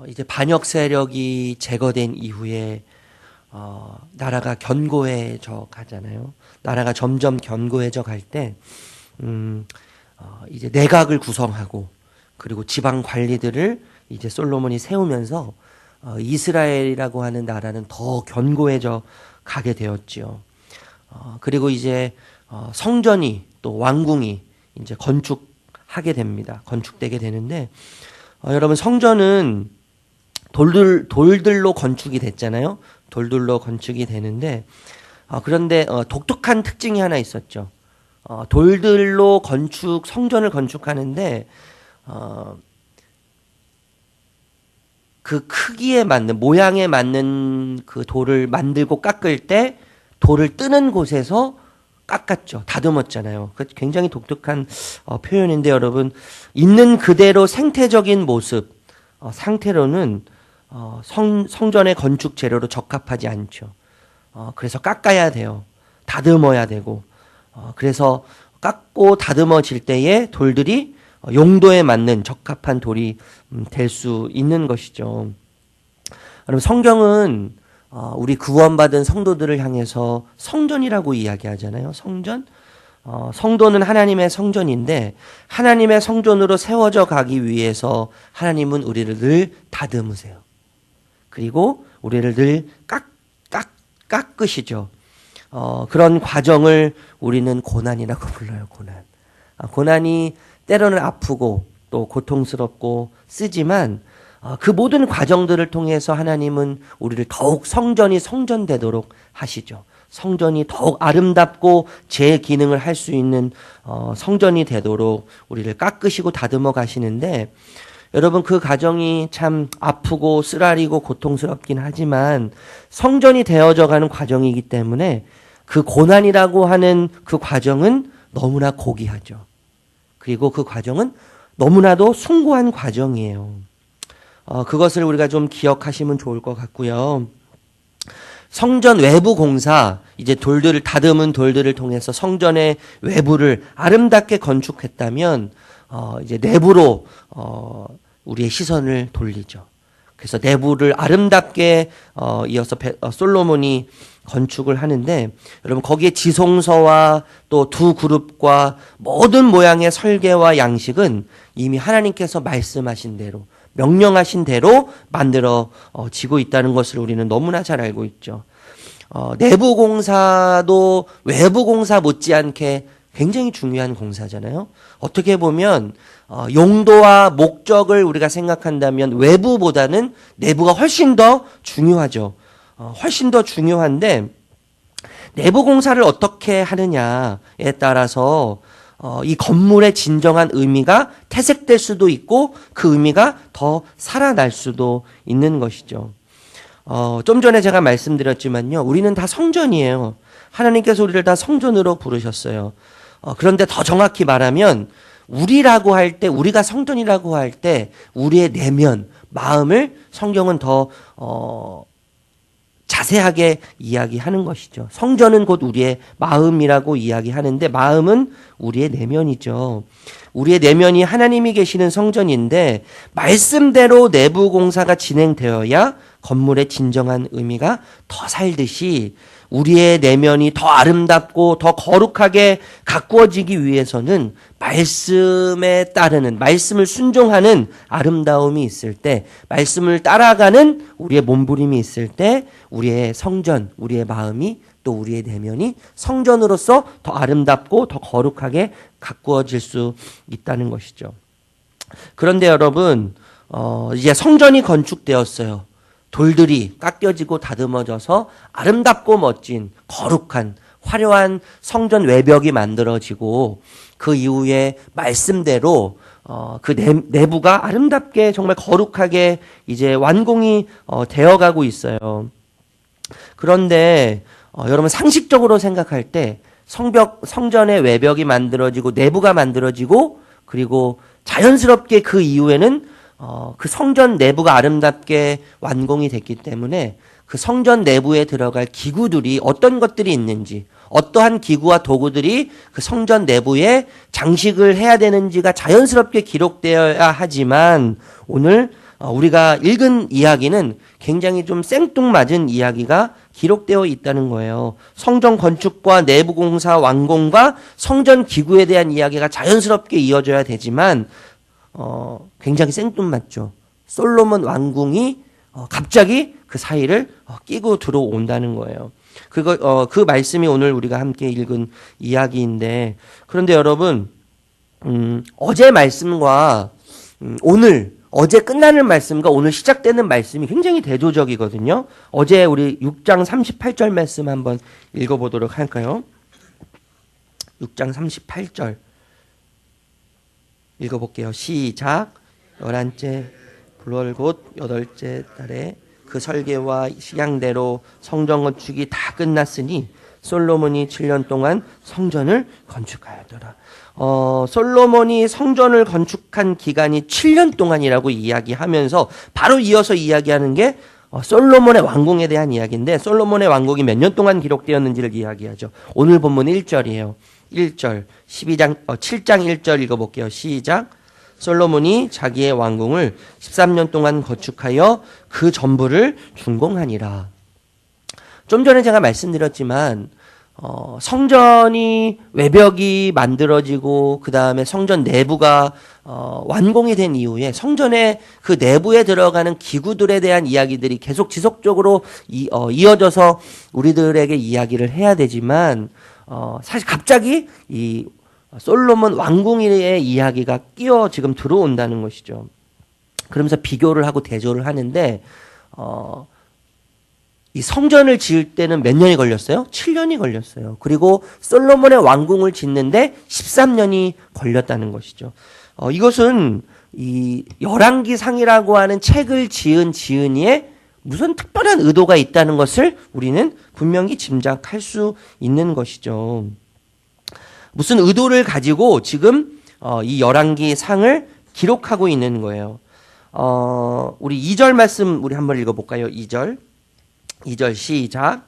이제 반역 세력이 제거된 이후에 나라가 견고해져 가잖아요. 나라가 점점 견고해져 갈 때 이제 내각을 구성하고 그리고 지방 관리들을 이제 솔로몬이 세우면서 이스라엘이라고 하는 나라는 더 견고해져 가게 되었지요. 그리고 이제 성전이 또 왕궁이 이제 건축하게 됩니다. 건축되게 되는데 여러분 성전은 돌들로 건축이 됐잖아요. 돌들로 건축이 되는데 그런데 독특한 특징이 하나 있었죠. 돌들로 성전을 건축하는데 그 크기에 맞는 모양에 맞는 그 돌을 만들고 깎을 때 돌을 뜨는 곳에서 깎았죠. 다듬었잖아요. 그 굉장히 독특한 표현인데 여러분 있는 그대로 생태적인 모습 상태로는 성전의 건축 재료로 적합하지 않죠. 그래서 깎아야 돼요. 다듬어야 되고 그래서 깎고 다듬어질 때에 돌들이 용도에 맞는 적합한 돌이 될 수 있는 것이죠. 여러분 성경은 우리 구원받은 성도들을 향해서 성전이라고 이야기하잖아요. 성전. 성도는 하나님의 성전인데 하나님의 성전으로 세워져 가기 위해서 하나님은 우리를 늘 다듬으세요. 그리고 우리를 늘 깎으시죠. 그런 과정을 우리는 고난이라고 불러요. 고난이 때로는 아프고 또 고통스럽고 쓰지만 그 모든 과정들을 통해서 하나님은 우리를 더욱 성전이 성전되도록 하시죠. 성전이 더욱 아름답고 제 기능을 할 수 있는 성전이 되도록 우리를 깎으시고 다듬어 가시는데 여러분 그 과정이 참 아프고 쓰라리고 고통스럽긴 하지만 성전이 되어져 가는 과정이기 때문에 그 고난이라고 하는 그 과정은 너무나 고귀하죠. 그리고 그 과정은 너무나도 숭고한 과정이에요. 그것을 우리가 좀 기억하시면 좋을 것 같고요. 성전 외부 공사, 이제 다듬은 돌들을 통해서 성전의 외부를 아름답게 건축했다면, 이제 내부로, 우리의 시선을 돌리죠. 그래서 내부를 아름답게, 이어서 솔로몬이 건축을 하는데, 여러분, 거기에 지성소와 또 두 그룹과 모든 모양의 설계와 양식은 이미 하나님께서 말씀하신 대로, 명령하신 대로 만들어지고 있다는 것을 우리는 너무나 잘 알고 있죠. 내부 공사도 외부 공사 못지않게 굉장히 중요한 공사잖아요. 어떻게 보면 용도와 목적을 우리가 생각한다면 외부보다는 내부가 훨씬 더 중요하죠. 훨씬 더 중요한데 내부 공사를 어떻게 하느냐에 따라서 이 건물의 진정한 의미가 퇴색될 수도 있고 그 의미가 더 살아날 수도 있는 것이죠. 좀 전에 제가 말씀드렸지만요. 우리는 다 성전이에요. 하나님께서 우리를 다 성전으로 부르셨어요. 그런데 더 정확히 말하면 우리라고 할 때, 우리가 성전이라고 할 때 우리의 내면, 마음을 성경은 더 자세하게 이야기하는 것이죠. 성전은 곧 우리의 마음이라고 이야기하는데 마음은 우리의 내면이죠. 우리의 내면이 하나님이 계시는 성전인데 말씀대로 내부 공사가 진행되어야 건물의 진정한 의미가 더 살듯이 우리의 내면이 더 아름답고 더 거룩하게 가꾸어지기 위해서는 말씀에 따르는, 말씀을 순종하는 아름다움이 있을 때, 말씀을 따라가는 우리의 몸부림이 있을 때 우리의 성전, 우리의 마음이 또 우리의 내면이 성전으로서 더 아름답고 더 거룩하게 가꾸어질 수 있다는 것이죠. 그런데 여러분, 이제 성전이 건축되었어요. 돌들이 깎여지고 다듬어져서 아름답고 멋진 거룩한 화려한 성전 외벽이 만들어지고 그 이후에 말씀대로 그 내부가 아름답게 정말 거룩하게 이제 완공이 되어가고 있어요. 그런데 여러분 상식적으로 생각할 때 성전의 외벽이 만들어지고 내부가 만들어지고 그리고 자연스럽게 그 이후에는 그 성전 내부가 아름답게 완공이 됐기 때문에 그 성전 내부에 들어갈 기구들이 어떤 것들이 있는지 어떠한 기구와 도구들이 그 성전 내부에 장식을 해야 되는지가 자연스럽게 기록되어야 하지만 오늘 우리가 읽은 이야기는 굉장히 좀 생뚱맞은 이야기가 기록되어 있다는 거예요. 성전 건축과 내부 공사 완공과 성전 기구에 대한 이야기가 자연스럽게 이어져야 되지만 굉장히 생뚱맞죠. 솔로몬 왕궁이 갑자기 그 사이를 끼고 들어온다는 거예요. 그 말씀이 오늘 우리가 함께 읽은 이야기인데, 그런데 여러분, 어제 말씀과 어제 끝나는 말씀과 오늘 시작되는 말씀이 굉장히 대조적이거든요. 어제 우리 6장 38절 말씀 한번 읽어보도록 할까요? 6장 38절 읽어볼게요. 시작. 11째 불월 곧 8째 달에 그 설계와 식양대로 성전 건축이 다 끝났으니 솔로몬이 7년 동안 성전을 건축하였더라. 솔로몬이 성전을 건축한 기간이 7년 동안이라고 이야기하면서 바로 이어서 이야기하는 게 솔로몬의 왕궁에 대한 이야기인데, 솔로몬의 왕궁이 몇 년 동안 기록되었는지를 이야기하죠. 오늘 본문 1절이에요. 1절 7장 1절 읽어볼게요. 시작. 솔로몬이 자기의 왕궁을 13년 동안 건축하여 그 전부를 준공하니라. 좀 전에 제가 말씀드렸지만 성전이 외벽이 만들어지고 그 다음에 성전 내부가 완공이 된 이후에 성전의 그 내부에 들어가는 기구들에 대한 이야기들이 계속 지속적으로 이어져서 우리들에게 이야기를 해야 되지만 사실 갑자기 이 솔로몬 왕궁의 이야기가 끼어 지금 들어온다는 것이죠. 그러면서 비교를 하고 대조를 하는데 이 성전을 지을 때는 몇 년이 걸렸어요? 7년이 걸렸어요. 그리고 솔로몬의 왕궁을 짓는데 13년이 걸렸다는 것이죠. 이것은 이 열왕기상이라고 하는 책을 지은 지은이의 무슨 특별한 의도가 있다는 것을 우리는 분명히 짐작할 수 있는 것이죠. 무슨 의도를 가지고 지금 이 열왕기상을 기록하고 있는 거예요. 우리 2절 말씀 우리 한번 읽어볼까요? 2절 시작.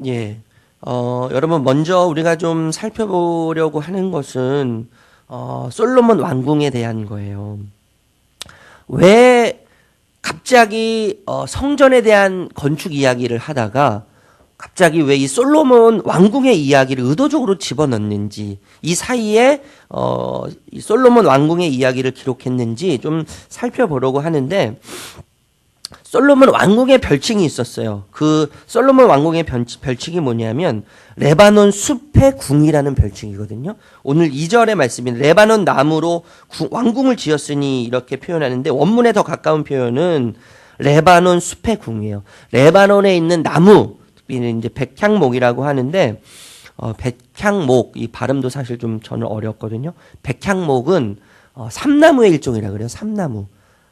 예. 여러분 먼저 우리가 좀 살펴보려고 하는 것은 솔로몬 왕궁에 대한 거예요. 왜 갑자기 성전에 대한 건축 이야기를 하다가 갑자기 왜 이 솔로몬 왕궁의 이야기를 의도적으로 집어넣는지, 이 사이에 이 솔로몬 왕궁의 이야기를 기록했는지 좀 살펴보려고 하는데, 솔로몬 왕궁의 별칭이 있었어요. 그 솔로몬 왕궁의 별칭이 뭐냐면 레바논 숲의 궁이라는 별칭이거든요. 오늘 2절의 말씀인 레바논 나무로 왕궁을 지었으니 이렇게 표현하는데, 원문에 더 가까운 표현은 레바논 숲의 궁이에요. 레바논에 있는 나무, 이제 백향목이라고 하는데, 백향목, 이 발음도 사실 좀 저는 어렵거든요. 백향목은 삼나무의 일종이라 그래요. 삼나무.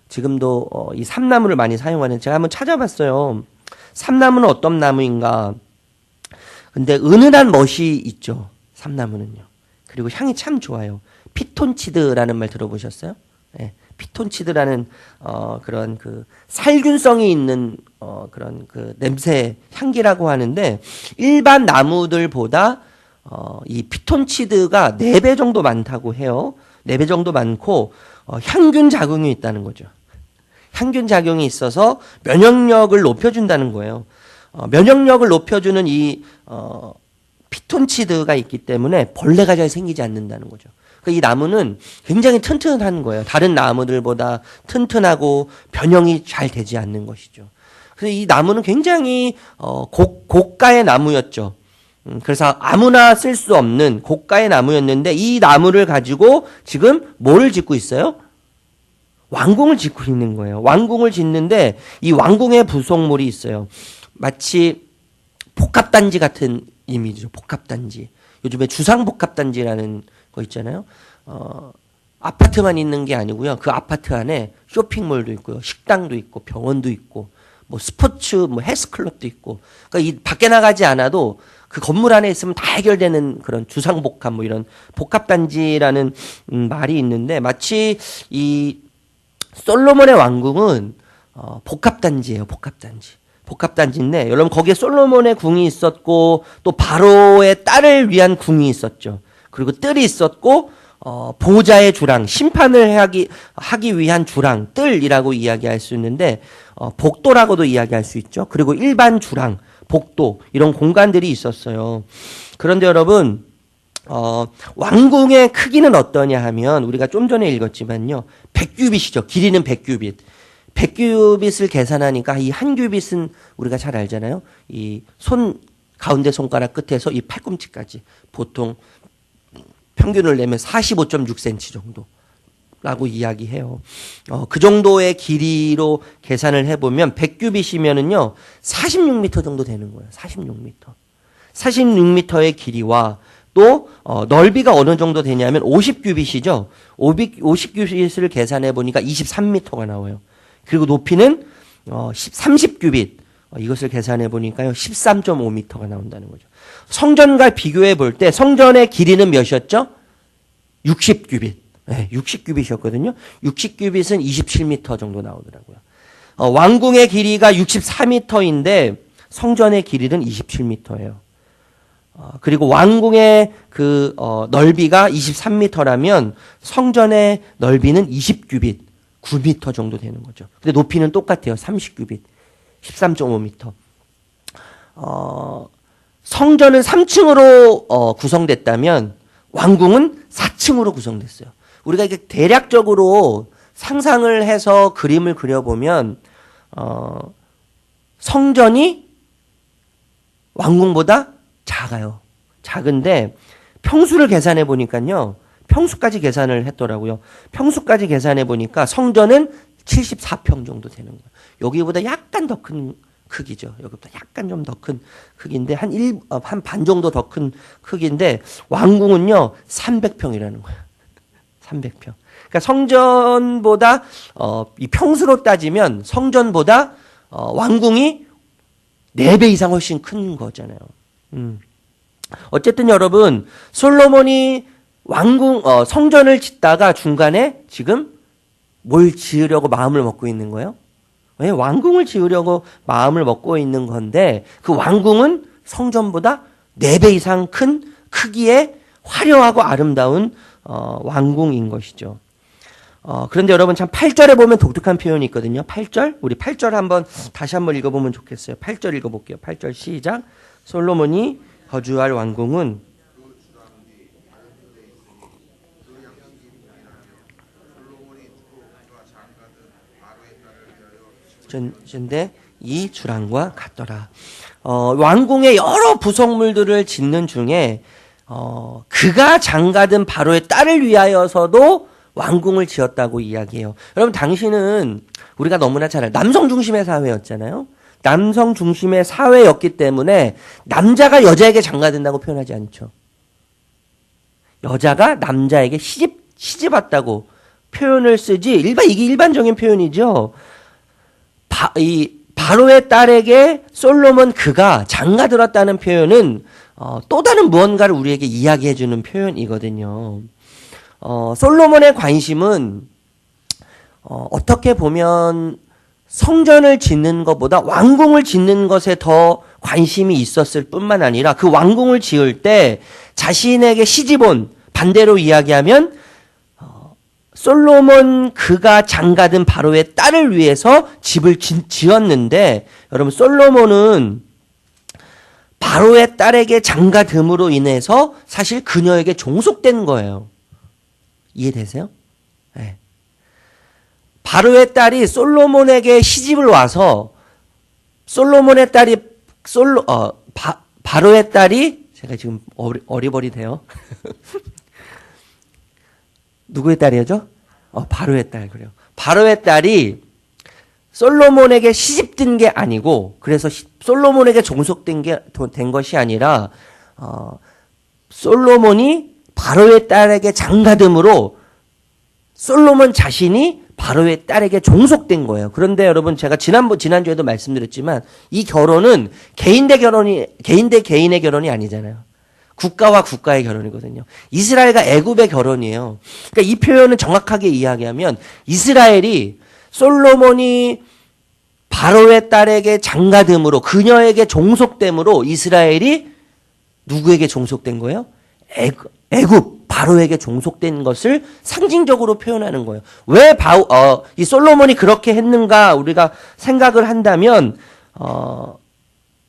지금도 이 삼나무를 많이 사용하는, 제가 한번 찾아봤어요. 삼나무는 어떤 나무인가? 근데 은은한 멋이 있죠. 삼나무는요. 그리고 향이 참 좋아요. 피톤치드라는 말 들어보셨어요? 네. 피톤치드라는 그런 그 살균성이 있는 그런 그 냄새 향기라고 하는데, 일반 나무들보다 이 피톤치드가 4배 정도 많다고 해요. 4배 정도 많고 향균 작용이 있다는 거죠. 향균 작용이 있어서 면역력을 높여준다는 거예요. 면역력을 높여주는 이 피톤치드가 있기 때문에 벌레가 잘 생기지 않는다는 거죠. 이 나무는 굉장히 튼튼한 거예요. 다른 나무들보다 튼튼하고 변형이 잘 되지 않는 것이죠. 그래서 이 나무는 굉장히 고가의 나무였죠. 그래서 아무나 쓸 수 없는 고가의 나무였는데, 이 나무를 가지고 지금 뭐를 짓고 있어요? 왕궁을 짓고 있는 거예요. 왕궁을 짓는데 이 왕궁의 부속물이 있어요. 마치 복합단지 같은 이미지죠. 복합단지. 요즘에 주상복합단지라는 거 있잖아요. 아파트만 있는 게 아니고요. 그 아파트 안에 쇼핑몰도 있고요. 식당도 있고 병원도 있고 뭐 스포츠 뭐 헬스클럽도 있고. 그러니까 이 밖에 나가지 않아도 그 건물 안에 있으면 다 해결되는 그런 주상복합, 뭐 이런 복합단지라는 말이 있는데, 마치 이 솔로몬의 왕궁은 복합단지예요. 복합단지인데 여러분 거기에 솔로몬의 궁이 있었고 또 바로의 딸을 위한 궁이 있었죠. 그리고 뜰이 있었고 보호자의 주랑, 심판을 하기 위한 주랑, 뜰이라고 이야기할 수 있는데 복도라고도 이야기할 수 있죠. 그리고 일반 주랑, 복도 이런 공간들이 있었어요. 그런데 여러분 왕궁의 크기는 어떠냐 하면 우리가 좀 전에 읽었지만요. 100규빗이죠. 길이는 100규빗. 100규빗을 계산하니까 이 한 규빗은 우리가 잘 알잖아요. 이 가운데 손가락 끝에서 이 팔꿈치까지 보통 평균을 내면 45.6cm 정도라고 이야기해요. 그 정도의 길이로 계산을 해보면 100규빗이면은요 46m 정도 되는 거예요. 46m. 46m의 길이와 또 넓이가 어느 정도 되냐면 50규빗이죠. 50규빗을 계산해 보니까 23m가 나와요. 그리고 높이는 30규빗. 이것을 계산해 보니까요 13.5m가 나온다는 거죠. 성전과 비교해 볼 때 성전의 길이는 몇이었죠? 60규빗. 네, 60규빗이었거든요. 60규빗은 27m 정도 나오더라고요. 왕궁의 길이가 64m인데 성전의 길이는 27m예요. 그리고 왕궁의 넓이가 23m라면 성전의 넓이는 20규빗, 9m 정도 되는 거죠. 근데 높이는 똑같아요. 30규빗, 13.5m. 성전은 3층으로 구성됐다면 왕궁은 4층으로 구성됐어요. 우리가 이게 대략적으로 상상을 해서 그림을 그려보면 성전이 왕궁보다 작아요. 작은데 평수를 계산해 보니까요. 평수까지 계산을 했더라고요. 평수까지 계산해 보니까 성전은 74평 정도 되는 거예요. 여기보다 약간 더 큰 크기죠. 여기보다 약간 좀 더 큰 크기인데 한 반 정도 더 큰 크기인데 왕궁은요 300평이라는 거예요. 300평. 그러니까 성전보다 이 평수로 따지면 성전보다 왕궁이 4배 이상 훨씬 큰 거잖아요. 어쨌든 여러분 솔로몬이 성전을 짓다가 중간에 지금 뭘 지으려고 마음을 먹고 있는 거예요? 왜? 왕궁을 지으려고 마음을 먹고 있는 건데 그 왕궁은 성전보다 4배 이상 큰 크기의 화려하고 아름다운 왕궁인 것이죠. 그런데 여러분 참 8절에 보면 독특한 표현이 있거든요. 8절? 우리 8절 다시 한번 읽어보면 좋겠어요. 8절 읽어볼게요. 8절 시작. 솔로몬이 거주할 왕궁은 전데 이 주랑과 같더라. 왕궁의 여러 부속물들을 짓는 중에 그가 장가든 바로의 딸을 위하여서도 왕궁을 지었다고 이야기해요. 여러분 당시는 우리가 너무나 잘 알아요. 남성 중심의 사회였잖아요. 남성 중심의 사회였기 때문에 남자가 여자에게 장가든다고 표현하지 않죠. 여자가 남자에게 시집 왔다고 표현을 쓰지 이게 일반적인 표현이죠. 바로의 딸에게 솔로몬 그가 장가들었다는 표현은 또 다른 무언가를 우리에게 이야기해 주는 표현이거든요. 솔로몬의 관심은 어떻게 보면 성전을 짓는 것보다 왕궁을 짓는 것에 더 관심이 있었을 뿐만 아니라 그 왕궁을 지을 때 자신에게 시집온 반대로 이야기하면 솔로몬 그가 장가든 바로의 딸을 위해서 집을 지었는데 여러분 솔로몬은 바로의 딸에게 장가듦으로 인해서 사실 그녀에게 종속된 거예요. 이해되세요? 네. 바로의 딸이 솔로몬에게 시집을 와서 솔로몬의 딸이 바로의 딸이 제가 지금 어리버리돼요. 누구의 딸이죠? 바로의 딸 그래요. 바로의 딸이 솔로몬에게 시집든 게 아니고 그래서 솔로몬에게 종속된 된 것이 아니라 솔로몬이 바로의 딸에게 장가듦으로 솔로몬 자신이 바로의 딸에게 종속된 거예요. 그런데 여러분 제가 지난주에도 말씀드렸지만 이 결혼은 개인 대 개인의 결혼이 아니잖아요. 국가와 국가의 결혼이거든요. 이스라엘과 애굽의 결혼이에요. 그러니까 이 표현은 정확하게 이야기하면 이스라엘이 솔로몬이 바로의 딸에게 장가됨으로 그녀에게 종속됨으로 이스라엘이 누구에게 종속된 거예요? 애굽 바로에게 종속된 것을 상징적으로 표현하는 거예요. 왜 이 솔로몬이 그렇게 했는가 우리가 생각을 한다면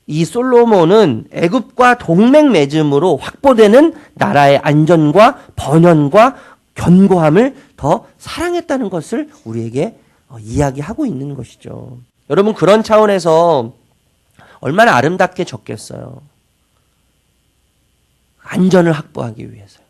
이 솔로몬은 애굽과 동맹 맺음으로 확보되는 나라의 안전과 번영과 견고함을 더 사랑했다는 것을 우리에게 이야기하고 있는 것이죠. 여러분 그런 차원에서 얼마나 아름답게 적겠어요. 안전을 확보하기 위해서요.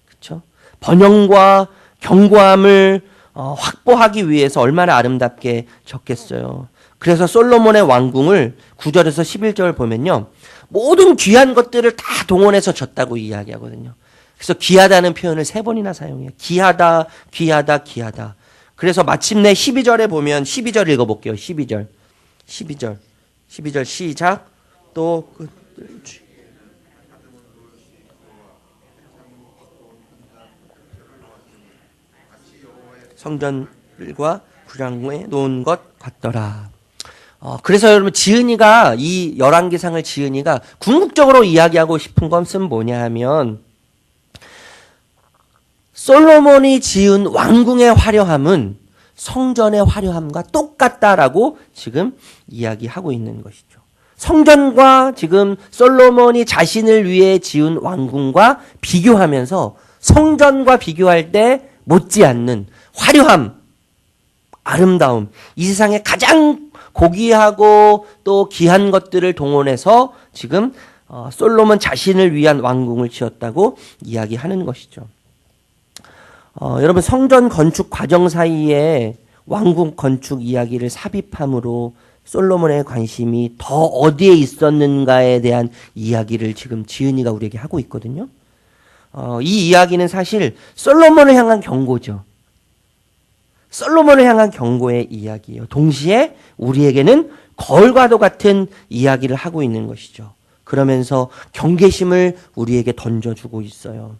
그렇죠? 번영과 견고함을 확보하기 위해서 얼마나 아름답게 적겠어요. 그래서 솔로몬의 왕궁을 9절에서 11절 보면요. 모든 귀한 것들을 다 동원해서 졌다고 이야기하거든요. 그래서 귀하다는 표현을 3번이나 사용해요. 귀하다, 귀하다, 귀하다. 그래서 마침내 12절에 보면 12절 읽어볼게요. 12절 시작. 또 성전들과 구장에 놓은 것 같더라. 그래서 여러분 지은이가 이 열왕기상을 지은이가 궁극적으로 이야기하고 싶은 것은 뭐냐 하면 솔로몬이 지은 왕궁의 화려함은 성전의 화려함과 똑같다라고 지금 이야기하고 있는 것이죠. 성전과 지금 솔로몬이 자신을 위해 지은 왕궁과 비교하면서 성전과 비교할 때 못지않는 화려함, 아름다움, 이 세상에 가장 고귀하고 또 귀한 것들을 동원해서 지금 솔로몬 자신을 위한 왕궁을 지었다고 이야기하는 것이죠. 여러분 성전 건축 과정 사이에 왕궁 건축 이야기를 삽입함으로 솔로몬의 관심이 더 어디에 있었는가에 대한 이야기를 지금 지은이가 우리에게 하고 있거든요. 이 이야기는 사실 솔로몬을 향한 경고죠. 솔로몬을 향한 경고의 이야기예요. 동시에 우리에게는 거울과도 같은 이야기를 하고 있는 것이죠. 그러면서 경계심을 우리에게 던져주고 있어요.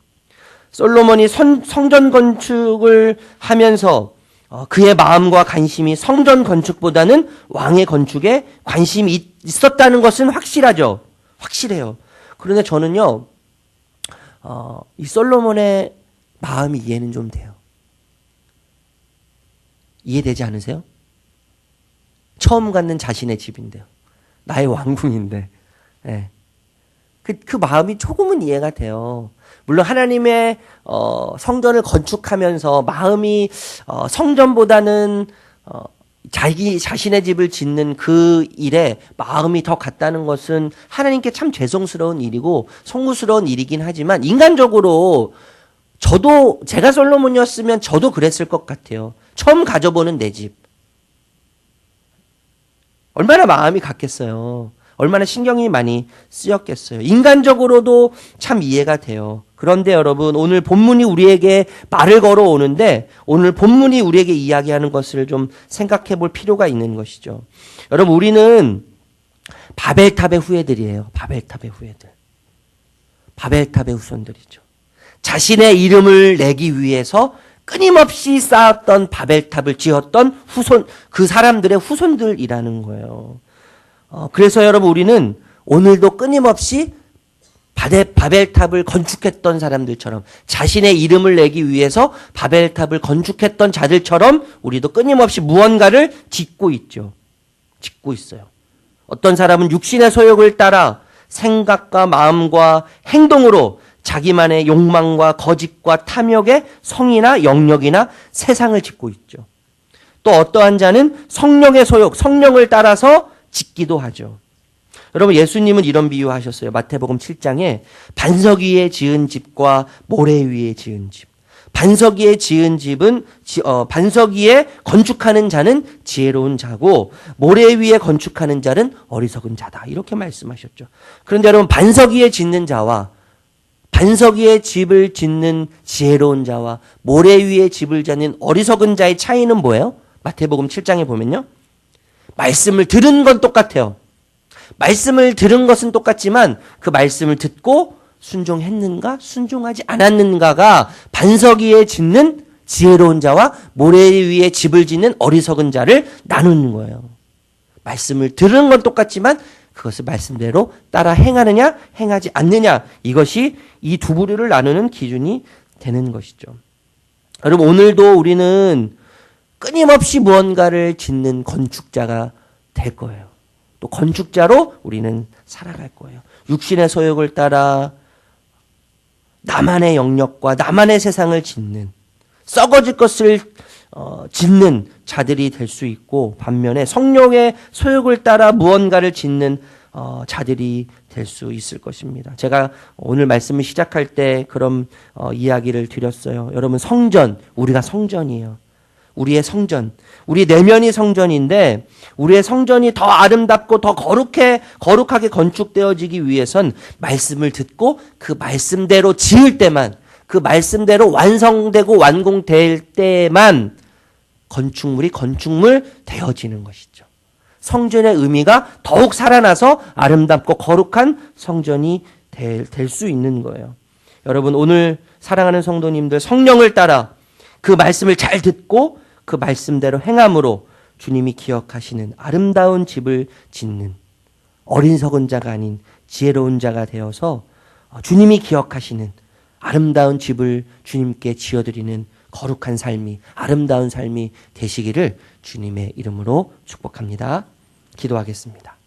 솔로몬이 성전 건축을 하면서 그의 마음과 관심이 성전 건축보다는 왕의 건축에 관심이 있었다는 것은 확실하죠. 확실해요. 그런데 저는요, 이 솔로몬의 마음이 이해는 좀 돼요. 이해되지 않으세요? 처음 갖는 자신의 집인데요. 나의 왕궁인데. 네. 그 마음이 조금은 이해가 돼요. 물론 하나님의 성전을 건축하면서 마음이 성전보다는 자기 자신의 집을 짓는 그 일에 마음이 더 갔다는 것은 하나님께 참 죄송스러운 일이고 송구스러운 일이긴 하지만 인간적으로 저도 제가 솔로몬이었으면 저도 그랬을 것 같아요. 처음 가져보는 내 집. 얼마나 마음이 갔겠어요. 얼마나 신경이 많이 쓰였겠어요. 인간적으로도 참 이해가 돼요. 그런데 여러분 오늘 본문이 우리에게 말을 걸어오는데 오늘 본문이 우리에게 이야기하는 것을 좀 생각해 볼 필요가 있는 것이죠. 여러분 우리는 바벨탑의 후예들이에요. 바벨탑의 후예들. 바벨탑의 후손들이죠. 자신의 이름을 내기 위해서 끊임없이 쌓았던 바벨탑을 지었던 후손, 그 사람들의 후손들이라는 거예요. 그래서 여러분 우리는 오늘도 끊임없이 바벨탑을 건축했던 사람들처럼 자신의 이름을 내기 위해서 바벨탑을 건축했던 자들처럼 우리도 끊임없이 무언가를 짓고 있죠. 짓고 있어요. 어떤 사람은 육신의 소욕을 따라 생각과 마음과 행동으로 자기만의 욕망과 거짓과 탐욕의 성이나 영역이나 세상을 짓고 있죠. 또 어떠한 자는 성령의 소욕, 성령을 따라서 짓기도 하죠. 여러분 예수님은 이런 비유하셨어요. 마태복음 7장에 반석 위에 지은 집과 모래 위에 지은 집. 반석 위에 지은 집은 반석 위에 건축하는 자는 지혜로운 자고 모래 위에 건축하는 자는 어리석은 자다. 이렇게 말씀하셨죠. 그런데 여러분 반석 위에 짓는 자와 반석 위에 집을 짓는 지혜로운 자와 모래 위에 집을 짓는 어리석은 자의 차이는 뭐예요? 마태복음 7장에 보면요. 말씀을 들은 건 똑같아요. 말씀을 들은 것은 똑같지만 그 말씀을 듣고 순종했는가 순종하지 않았는가가 반석 위에 짓는 지혜로운 자와 모래 위에 집을 짓는 어리석은 자를 나누는 거예요. 말씀을 들은 건 똑같지만 그것을 말씀대로 따라 행하느냐 행하지 않느냐, 이것이 이 두 부류를 나누는 기준이 되는 것이죠. 여러분, 오늘도 우리는 끊임없이 무언가를 짓는 건축자가 될 거예요. 또 건축자로 우리는 살아갈 거예요. 육신의 소욕을 따라 나만의 영역과 나만의 세상을 짓는, 썩어질 것을 짓는 자들이 될 수 있고, 반면에 성령의 소욕을 따라 무언가를 짓는 자들이 될 수 있을 것입니다. 제가 오늘 말씀을 시작할 때 그런 이야기를 드렸어요. 여러분, 성전, 우리가 성전이에요. 우리의 성전, 우리 내면이 성전인데, 우리의 성전이 더 아름답고 더 거룩하게 건축되어지기 위해선 말씀을 듣고 그 말씀대로 지을 때만, 그 말씀대로 완성되고 완공될 때만 건축물이 건축물 되어지는 것이죠. 성전의 의미가 더욱 살아나서 아름답고 거룩한 성전이 될 수 있는 거예요. 여러분, 오늘 사랑하는 성도님들, 성령을 따라 그 말씀을 잘 듣고 그 말씀대로 행함으로 주님이 기억하시는 아름다운 집을 짓는 어리석은 자가 아닌 지혜로운 자가 되어서 주님이 기억하시는 아름다운 집을 주님께 지어드리는 거룩한 삶이, 아름다운 삶이 되시기를 주님의 이름으로 축복합니다. 기도하겠습니다.